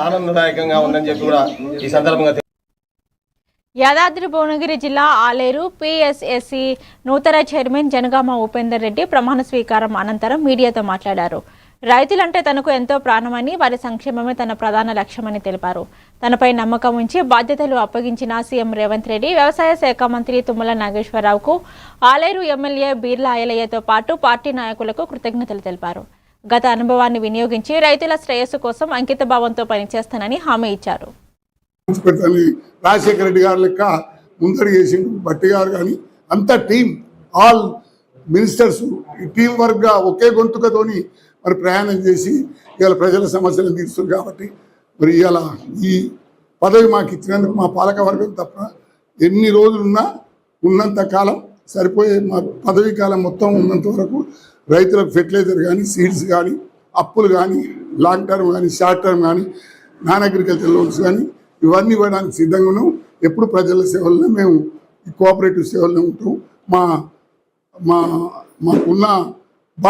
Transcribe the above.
ఆనందదాయకంగా ఉందని చెప్పి కూడా ఈ సందర్భంగా యాదాద్రి భువనగిరి జిల్లా ఆలేరు పిఎస్ఎస్సి నూతన చైర్మన్ జనగామ ఉపేందర్ రెడ్డి ప్రమాణ స్వీకారం అనంతరం మీడియాతో మాట్లాడారు. రైతులంటే తనకు ఎంతో ప్రాణమని, వారి సంక్షేమమే తన ప్రధాన లక్ష్యమని తెలిపారు. తనపై నమ్మకం ఉంచి బాధ్యతలు అప్పగించిన సీఎం రేవంత్ రెడ్డి, వ్యవసాయ శాఖ మంత్రి తుమ్మల నాగేశ్వరరావుకు, ఆలేరు ఎమ్మెల్యే బీర్లా ఐలయ్యతో పాటు పార్టీ నాయకులకు కృతజ్ఞతలు తెలిపారు. గత అనుభవాన్ని వినియోగించి రైతుల శ్రేయస్సు కోసం అంకితభావంతో పనిచేస్తానని హామీ ఇచ్చారు. రాజశేఖర రెడ్డి గారు లెక్క ముందడి చేసిండు భట్టి గారు, కానీ అంత టీం, ఆల్ మినిస్టర్స్ టీం వర్క్గా ఒకే గొంతుకతోని మరి ప్రయాణం చేసి ఇవాళ ప్రజల సమస్యలను తీరుస్తుంది. కాబట్టి మరి ఇవాళ ఈ పదవి మాకు ఇచ్చినందుకు మా పాలక వర్గం తప్ప ఎన్ని రోజులున్నా ఉన్నంత కాలం సరిపోయే మా పదవీ కాలం మొత్తం ఉన్నంత వరకు రైతులకు ఫెర్టిలైజర్ కానీ, సీడ్స్ కానీ, అప్పులు కానీ, లాంగ్ టర్మ్ కానీ, షార్ట్ టర్మ్ కానీ, నాన్ అగ్రికల్చర్ లోన్స్ కానీ ఇవన్నీ ఇవ్వడానికి సిద్ధంగా ఉన్నాం. ఎప్పుడు ప్రజల సేవల్లో మేము ఈ కోఆపరేటివ్ సేవల్లో ఉంటాం. మాకున్న